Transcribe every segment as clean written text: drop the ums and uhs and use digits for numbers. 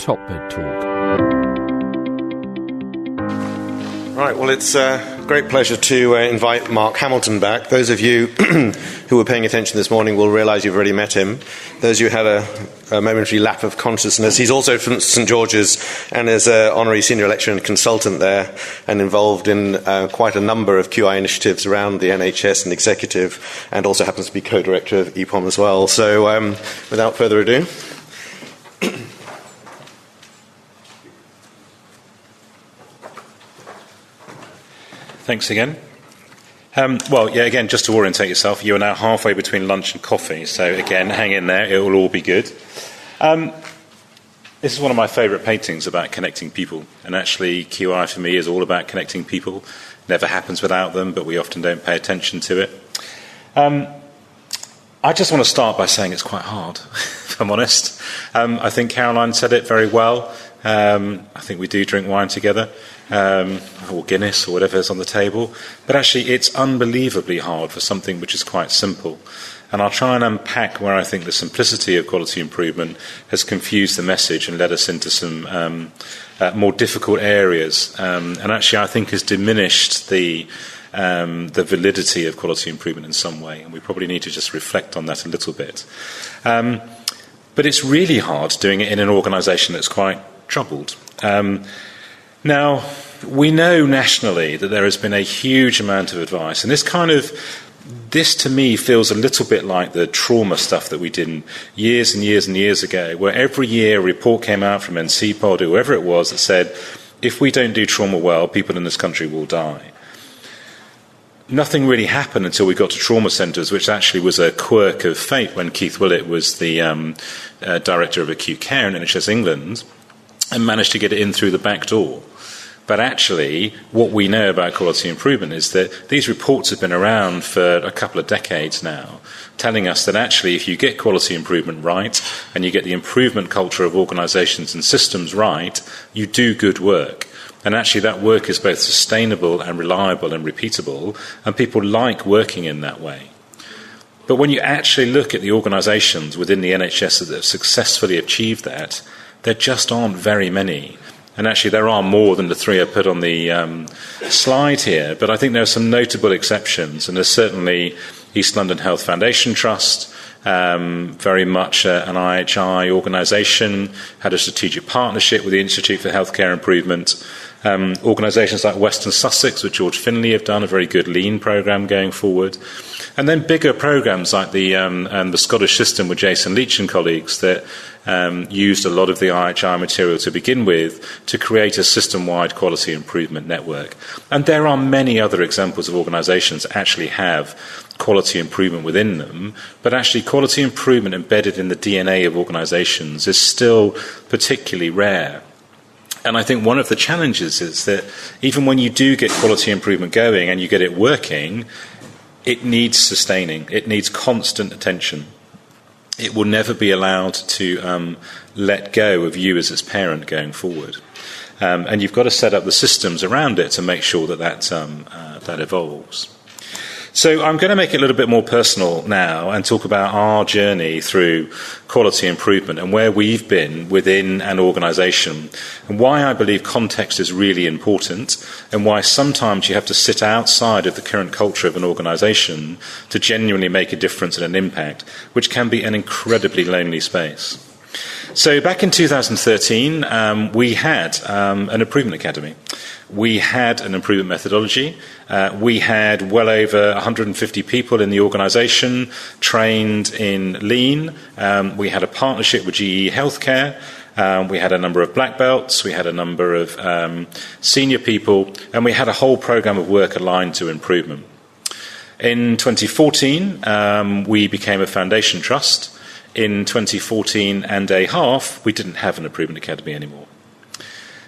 Top Bed Talk. Right, well, it's a great pleasure to invite Mark Hamilton back. Those of you who were paying attention this morning will realise you've already met him. Those of you who had a momentary lap of consciousness, he's also from St George's and is an honorary senior lecturer and consultant there and involved in quite a number of QI initiatives around the NHS and executive, and also happens to be co-director of EBPOM as well. So without further ado... Thanks again. Again, just to orientate yourself, you are now halfway between lunch and coffee, so again, hang in there, it will all be good. This is one of my favourite paintings about connecting people, and actually QI for me is all about connecting people. Never happens without them, but we often don't pay attention to it. I just want to start by saying it's quite hard, if I'm honest. I think Caroline said it very well. I think we do drink wine together, or Guinness, or whatever's on the table. But actually, it's unbelievably hard for something which is quite simple. And I'll try and unpack where I think the simplicity of quality improvement has confused the message and led us into some more difficult areas. And actually, I think has diminished the validity of quality improvement in some way. And we probably need to just reflect on that a little bit. But it's really hard doing it in an organisation that's quite troubled. Now, we know nationally that there has been a huge amount of advice, and this to me feels a little bit like the trauma stuff that we did years and years and years ago, where every year a report came out from NCPOD or whoever it was that said, if we don't do trauma well, people in this country will die. Nothing really happened until we got to trauma centres, which actually was a quirk of fate when Keith Willett was the director of acute care in NHS England, and managed to get it in through the back door. But actually, what we know about quality improvement is that these reports have been around for a couple of decades now, telling us that actually if you get quality improvement right, and you get the improvement culture of organisations and systems right, you do good work. And actually that work is both sustainable and reliable and repeatable, and people like working in that way. But when you actually look at the organisations within the NHS that have successfully achieved that, there just aren't very many. And actually there are more than the three I put on the slide here, but I think there are some notable exceptions, and there's certainly East London Health Foundation Trust, very much an IHI organisation, had a strategic partnership with the Institute for Healthcare Improvement. Organisations like Western Sussex, with George Finley, have done a very good lean programme going forward. And then bigger programmes like the Scottish system with Jason Leach and colleagues that used a lot of the IHI material to begin with to create a system-wide quality improvement network. And there are many other examples of organisations that actually have quality improvement within them, but actually quality improvement embedded in the DNA of organisations is still particularly rare. And I think one of the challenges is that even when you do get quality improvement going and you get it working, it needs sustaining. It needs constant attention. It will never be allowed to let go of you as its parent going forward. And you've got to set up the systems around it to make sure that evolves. So I'm going to make it a little bit more personal now and talk about our journey through quality improvement and where we've been within an organisation, and why I believe context is really important, and why sometimes you have to sit outside of the current culture of an organisation to genuinely make a difference and an impact, which can be an incredibly lonely space. So back in 2013, we had an improvement academy. We had an improvement methodology. We had well over 150 people in the organisation trained in lean. We had a partnership with GE Healthcare. We had a number of black belts. We had a number of senior people. And we had a whole programme of work aligned to improvement. In 2014, we became a foundation trust. In 2014 and a half, we didn't have an improvement academy anymore.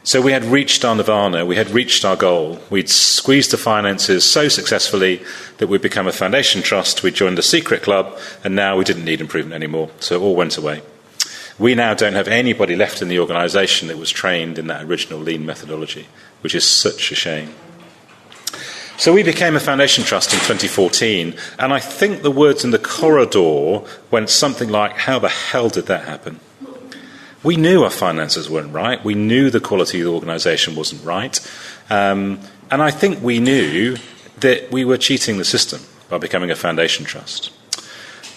So we had reached our nirvana, we had reached our goal. We'd squeezed the finances so successfully that we'd become a foundation trust, we joined the secret club, and now we didn't need improvement anymore, so it all went away. We now don't have anybody left in the organisation that was trained in that original lean methodology, which is such a shame. So we became a foundation trust in 2014, and I think the words in the corridor went something like, how the hell did that happen? We knew our finances weren't right. We knew the quality of the organisation wasn't right. And I think we knew that we were cheating the system by becoming a foundation trust.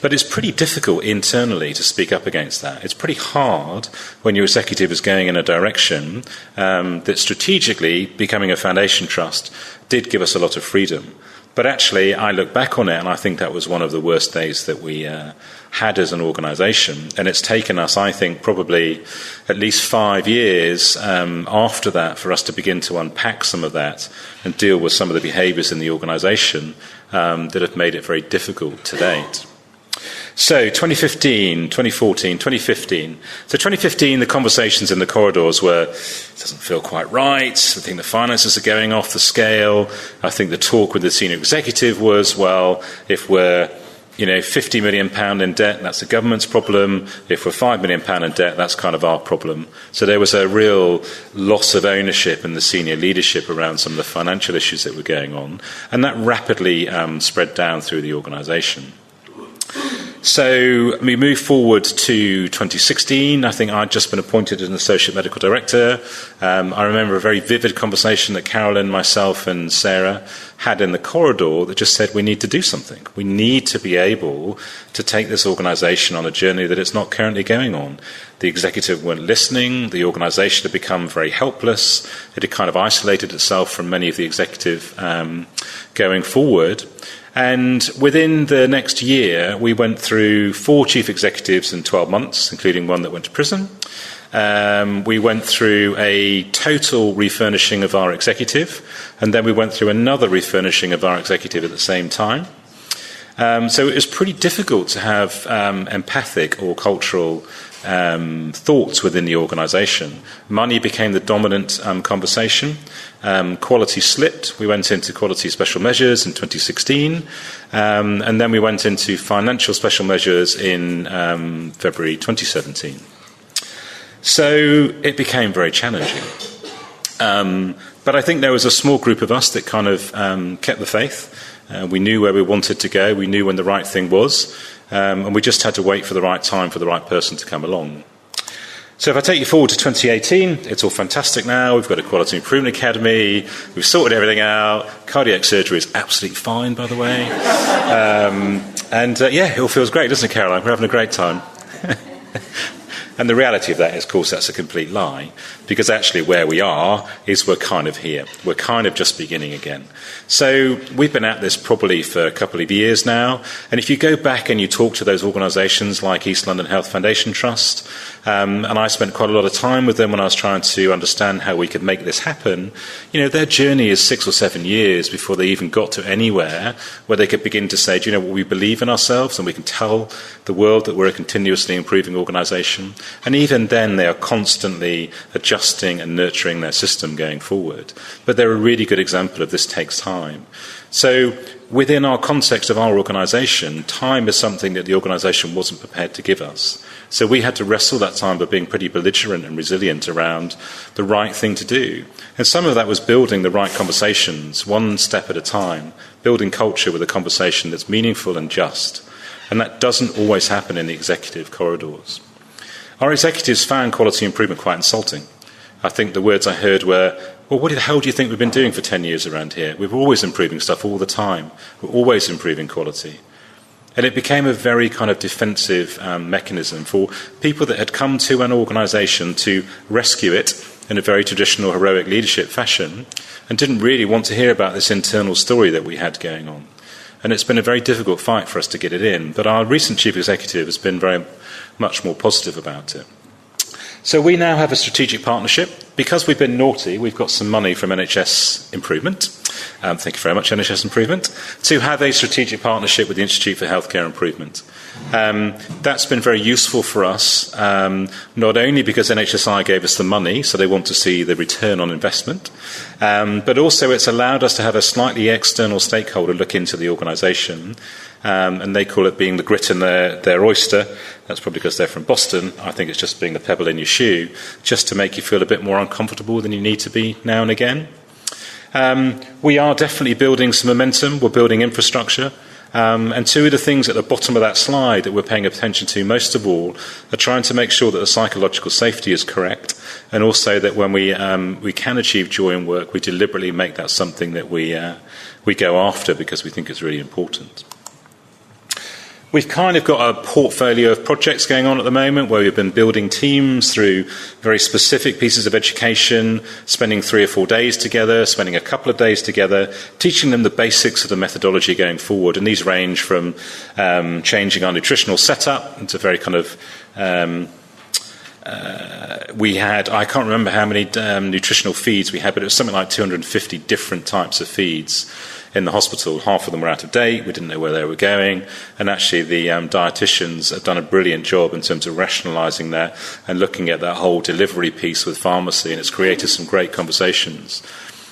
But it's pretty difficult internally to speak up against that. It's pretty hard when your executive is going in a direction that strategically becoming a foundation trust did give us a lot of freedom. But actually, I look back on it and I think that was one of the worst days that we had as an organisation. And it's taken us, I think, probably at least 5 years after that for us to begin to unpack some of that and deal with some of the behaviours in the organisation that have made it very difficult to date. So 2015, 2014, 2015. So 2015, the conversations in the corridors were, it doesn't feel quite right. I think the finances are going off the scale. I think the talk with the senior executive was, well, if we're, £50 million in debt, that's the government's problem. If we're £5 million in debt, that's kind of our problem. So there was a real loss of ownership in the senior leadership around some of the financial issues that were going on. And that rapidly spread down through the organisation. So we move forward to 2016. I think I'd just been appointed as an associate medical director. I remember a very vivid conversation that Carolyn, myself and Sarah had in the corridor that just said we need to do something. We need to be able to take this organisation on a journey that it's not currently going on. The executive weren't listening. The organisation had become very helpless. It had kind of isolated itself from many of the executive going forward. And within the next year, we went through 4 chief executives in 12 months, including one that went to prison. We went through a total refurnishing of our executive, and then we went through another refurnishing of our executive at the same time. So it was pretty difficult to have empathic or cultural thoughts within the organisation. Money became the dominant conversation. Quality slipped. We went into quality special measures in 2016, and then we went into financial special measures in February 2017. So it became very challenging. But I think there was a small group of us that kind of kept the faith. We knew where we wanted to go. We knew when the right thing was. And we just had to wait for the right time for the right person to come along. So if I take you forward to 2018, it's all fantastic now. We've got a Quality Improvement Academy. We've sorted everything out. Cardiac surgery is absolutely fine, by the way. It all feels great, doesn't it, Caroline? We're having a great time. And the reality of that is, of course, that's a complete lie, because actually where we are is we're kind of here. We're kind of just beginning again. So we've been at this probably for a couple of years now, and if you go back and you talk to those organisations like East London Health Foundation Trust, and I spent quite a lot of time with them when I was trying to understand how we could make this happen, their journey is 6 or 7 years before they even got to anywhere where they could begin to say, do you know what, we believe in ourselves and we can tell the world that we're a continuously improving organisation. And even then, they are constantly adjusting and nurturing their system going forward. But they're a really good example of this takes time. So within our context of our organisation, time is something that the organisation wasn't prepared to give us. So we had to wrestle that time by being pretty belligerent and resilient around the right thing to do. And some of that was building the right conversations, one step at a time, building culture with a conversation that's meaningful and just. And that doesn't always happen in the executive corridors. Our executives found quality improvement quite insulting. I think the words I heard were, well, what the hell do you think we've been doing for 10 years around here? We're always improving stuff all the time. We're always improving quality. And it became a very kind of defensive mechanism for people that had come to an organisation to rescue it in a very traditional heroic leadership fashion and didn't really want to hear about this internal story that we had going on. And it's been a very difficult fight for us to get it in. But our recent chief executive has been very much more positive about it. So we now have a strategic partnership. Because we've been naughty, we've got some money from NHS Improvement. Thank you very much, NHS Improvement, to have a strategic partnership with the Institute for Healthcare Improvement. That's been very useful for us, not only because NHSI gave us the money, so they want to see the return on investment, but also it's allowed us to have a slightly external stakeholder look into the organisation, and they call it being the grit in their oyster. That's probably because they're from Boston. I think it's just being the pebble in your shoe, just to make you feel a bit more uncomfortable than you need to be now and again. We are definitely building some momentum. We're building infrastructure. And two of the things at the bottom of that slide that we're paying attention to most of all are trying to make sure that the psychological safety is correct, and also that when we can achieve joy in work, we deliberately make that something that we go after because we think it's really important. We've kind of got a portfolio of projects going on at the moment where we've been building teams through very specific pieces of education, spending 3 or 4 days together, spending a couple of days together, teaching them the basics of the methodology going forward. And these range from changing our nutritional setup into very kind of I can't remember how many nutritional feeds we had, but it was something like 250 different types of feeds in the hospital. Half of them were out of date, we didn't know where they were going, and actually the dietitians have done a brilliant job in terms of rationalising that and looking at that whole delivery piece with pharmacy, and it's created some great conversations.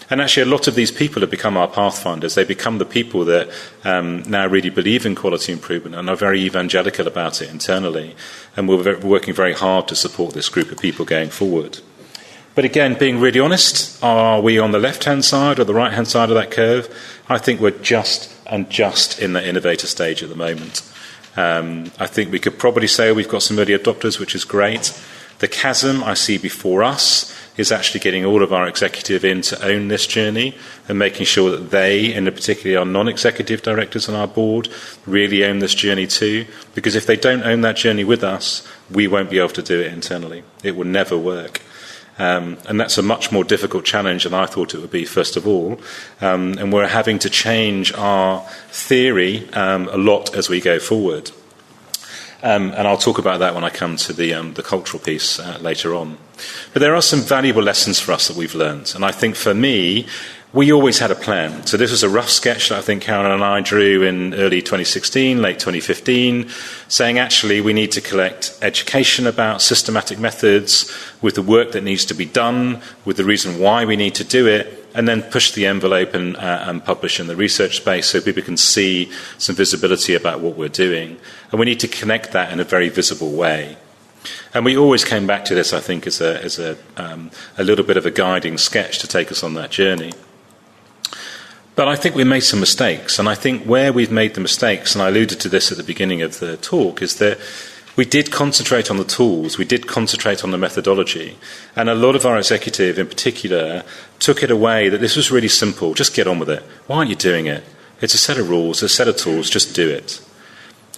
And actually a lot of these people have become our pathfinders. They become the people that now really believe in quality improvement and are very evangelical about it internally, and we're working very hard to support this group of people going forward. But again, being really honest, are we on the left-hand side or the right-hand side of that curve? I think we're just in the innovator stage at the moment. I think we could probably say we've got some early adopters, which is great. The chasm I see before us is actually getting all of our executive in to own this journey and making sure that they, and particularly our non-executive directors on our board, really own this journey too. Because if they don't own that journey with us, we won't be able to do it internally. It will never work. And that's a much more difficult challenge than I thought it would be, first of all. And we're having to change our theory a lot as we go forward. And I'll talk about that when I come to the cultural piece later on. But there are some valuable lessons for us that we've learned. And I think for me, we always had a plan. So this was a rough sketch that I think Karen and I drew in early 2016, late 2015, saying actually we need to collect education about systematic methods with the work that needs to be done, with the reason why we need to do it, and then push the envelope and publish in the research space so people can see some visibility about what we're doing. And we need to connect that in a very visible way. And we always came back to this, I think, as a little bit of a guiding sketch to take us on that journey. But I think we made some mistakes, and I think where we've made the mistakes, and I alluded to this at the beginning of the talk, is that we did concentrate on the tools, we did concentrate on the methodology, and a lot of our executive in particular took it away that this was really simple, just get on with it. Why aren't you doing it? It's a set of rules, a set of tools, just do it.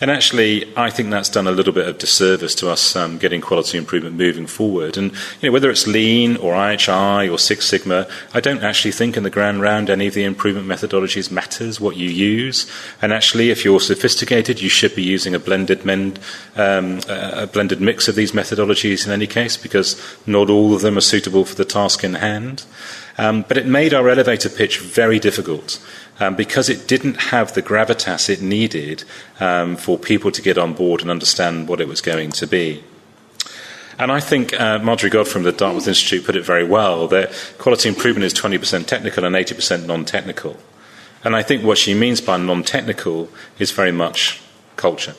And actually, I think that's done a little bit of disservice to us getting quality improvement moving forward. And whether it's Lean or IHI or Six Sigma, I don't actually think in the grand round any of the improvement methodologies matters what you use. And actually, if you're sophisticated, you should be using a blended mix of these methodologies in any case, because not all of them are suitable for the task in hand. But it made our elevator pitch very difficult. Because it didn't have the gravitas it needed for people to get on board and understand what it was going to be. And I think Marjorie God from the Dartmouth Institute put it very well, that quality improvement is 20% technical and 80% non-technical. And I think what she means by non-technical is very much culture.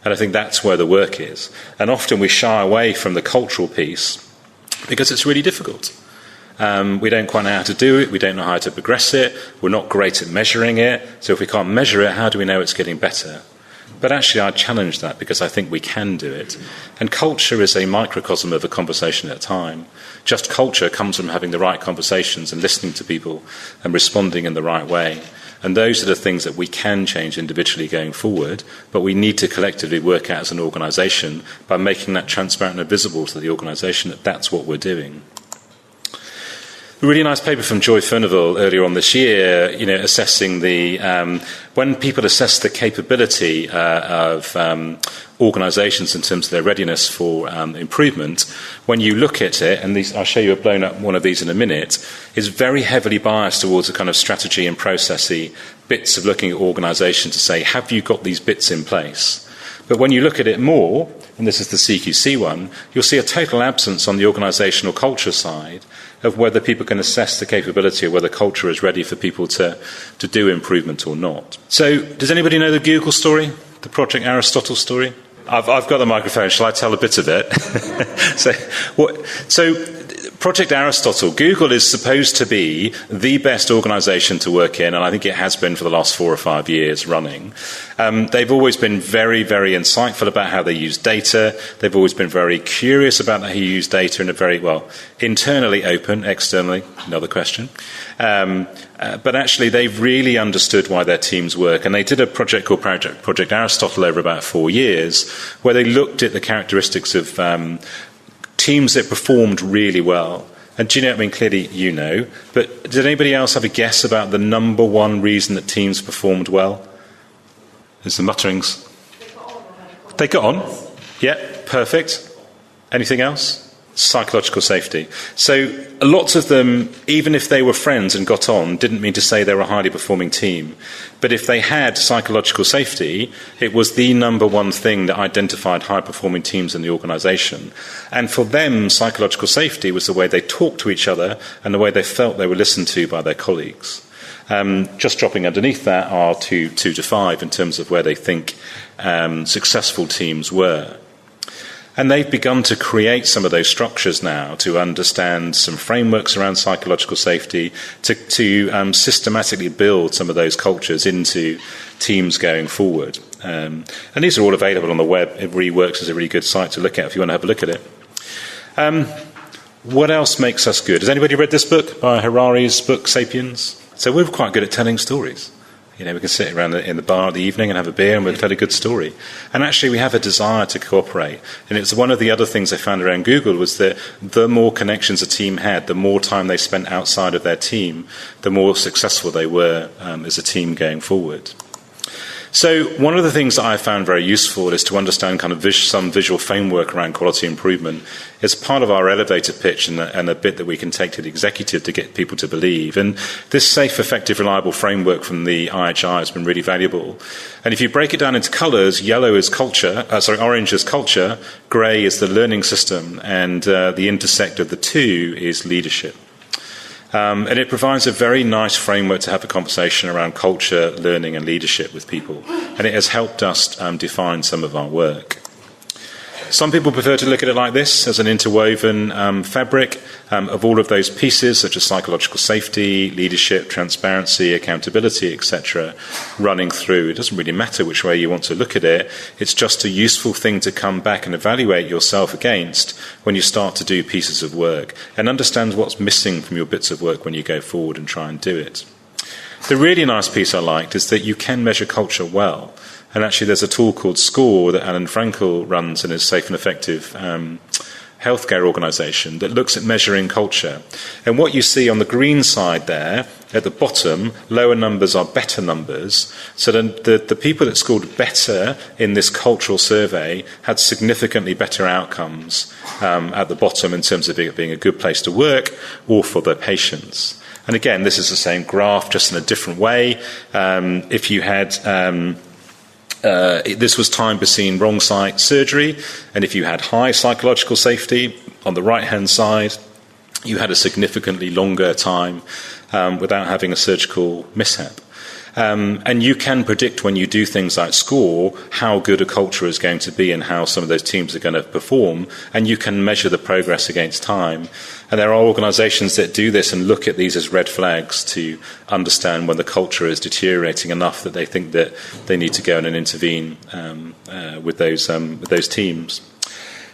And I think that's where the work is. And often we shy away from the cultural piece because it's really difficult. We don't quite know how to do it, we don't know how to progress it, we're not great at measuring it, so if we can't measure it, how do we know it's getting better? But actually I challenge that because I think we can do it. And culture is a microcosm of a conversation at a time. Just culture comes from having the right conversations and listening to people and responding in the right way. And those are the things that we can change individually going forward, but we need to collectively work out as an organisation by making that transparent and visible to the organisation that that's what we're doing. A really nice paper from Joy Furnivall earlier on this year, assessing when people assess the capability of organisations in terms of their readiness for improvement, when you look at it, and I'll show you a blown up one of these in a minute, is very heavily biased towards a kind of strategy and processy bits of looking at organisations to say, have you got these bits in place? But when you look at it more, and this is the CQC one, you'll see a total absence on the organisational culture side of whether people can assess the capability or whether culture is ready for people to do improvement or not. So, does anybody know the Google story? The Project Aristotle story? I've got the microphone. Shall I tell a bit of it? So Project Aristotle. Google is supposed to be the best organisation to work in, and I think it has been for the last 4 or 5 years running. They've always been very, very insightful about how they use data. They've always been very curious about how you use data in a very, internally open, externally, another question. But actually, they've really understood why their teams work. And they did a project called Project Aristotle over about 4 years, where they looked at the characteristics of teams that performed really well. And do you know, clearly you know, but did anybody else have a guess about the number one reason that teams performed well? There's the mutterings. They got on. Yeah, perfect. Anything else? Psychological safety. So lots of them, even if they were friends and got on, didn't mean to say they were a highly performing team. But if they had psychological safety, it was the number one thing that identified high-performing teams in the organisation. And for them, psychological safety was the way they talked to each other and the way they felt they were listened to by their colleagues. Just dropping underneath that are 2 to 5 in terms of where they think successful teams were. And they've begun to create some of those structures now to understand some frameworks around psychological safety, to systematically build some of those cultures into teams going forward. And these are all available on the web. Reworks is a really good site to look at if you want to have a look at it. What else makes us good? Has anybody read this book by Honorary's book, Sapiens? So we're quite good at telling stories. You know, we can sit around in the bar in the evening and have a beer and we'll tell a good story. And actually we have a desire to cooperate. And it's one of the other things I found around Google was that the more connections a team had, the more time they spent outside of their team, the more successful they were as a team going forward. So one of the things that I found very useful is to understand kind of some visual framework around quality improvement. It's part of our elevator pitch and a bit that we can take to the executive to get people to believe. And this safe, effective, reliable framework from the IHI has been really valuable. And if you break it down into colours, yellow is culture, orange is culture, grey is the learning system, and the intersect of the two is leadership. And it provides a very nice framework to have a conversation around culture, learning and leadership with people. And it has helped us define some of our work. Some people prefer to look at it like this, as an interwoven fabric of all of those pieces, such as psychological safety, leadership, transparency, accountability, etc., running through. It doesn't really matter which way you want to look at it. It's just a useful thing to come back and evaluate yourself against when you start to do pieces of work, and understand what's missing from your bits of work when you go forward and try and do it. The really nice piece I liked is that you can measure culture well. And actually there's a tool called SCORE that Alan Frankel runs in his Safe and Effective healthcare organisation that looks at measuring culture. And what you see on the green side there, at the bottom, lower numbers are better numbers. So the people that scored better in this cultural survey had significantly better outcomes at the bottom in terms of it being a good place to work or for their patients. And again, this is the same graph, just in a different way. If you had... this was time between wrong site surgery, and if you had high psychological safety on the right-hand side, you had a significantly longer time without having a surgical mishap. And you can predict when you do things like SCORE how good a culture is going to be and how some of those teams are going to perform, and you can measure the progress against time. And there are organisations that do this and look at these as red flags to understand when the culture is deteriorating enough that they think that they need to go in and intervene with those teams.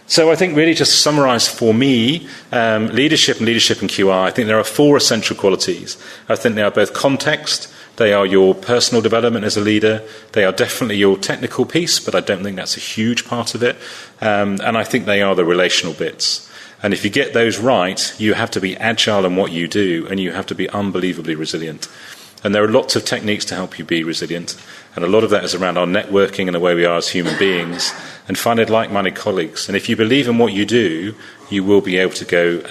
So I think really just to summarise for me, leadership and QI, I think there are 4 essential qualities. I think they are both context, they are your personal development as a leader, they are definitely your technical piece, but I don't think that's a huge part of it, and I think they are the relational bits. And if you get those right, you have to be agile in what you do, and you have to be unbelievably resilient. And there are lots of techniques to help you be resilient, and a lot of that is around our networking and the way we are as human beings, and finding like-minded colleagues. And if you believe in what you do, you will be able to go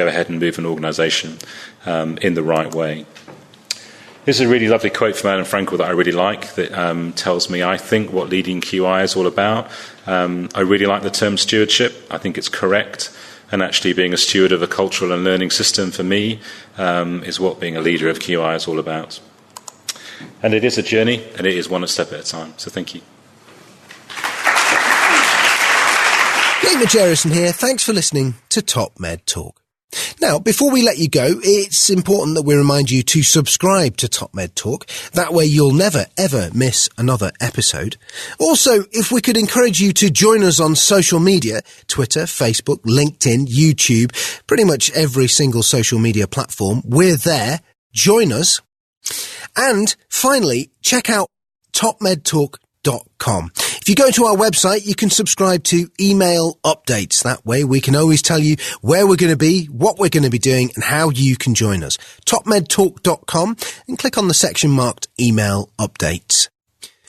ahead and move an organisation in the right way. This is a really lovely quote from Alan Frankel that I really like, that tells me, I think, what leading QI is all about. I really like the term stewardship. I think it's correct. And actually being a steward of a cultural and learning system for me is what being a leader of QI is all about. And it is a journey, and it is one step at a time. So thank you. Nick Majerison here. Thanks for listening to Top Med Talk. Now, before we let you go, it's important that we remind you to subscribe to Top Med Talk. That way you'll never, ever miss another episode. Also, if we could encourage you to join us on social media, Twitter, Facebook, LinkedIn, YouTube, pretty much every single social media platform, we're there. Join us. And finally, check out topmedtalk.com. If you go to our website, you can subscribe to email updates. That way we can always tell you where we're going to be, what we're going to be doing, and how you can join us. topmedtalk.com and click on the section marked email updates.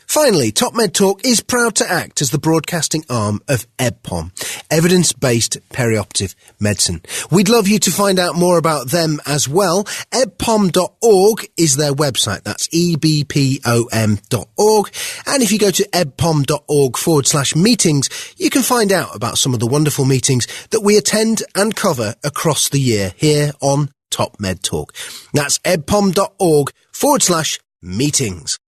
Finally, Top Med Talk is proud to act as the broadcasting arm of EBPOM, Evidence-Based Perioperative Medicine. We'd love you to find out more about them as well. ebpom.org is their website. That's ebpom.org. And if you go to ebpom.org/meetings, you can find out about some of the wonderful meetings that we attend and cover across the year here on Top Med Talk. That's ebpom.org/meetings.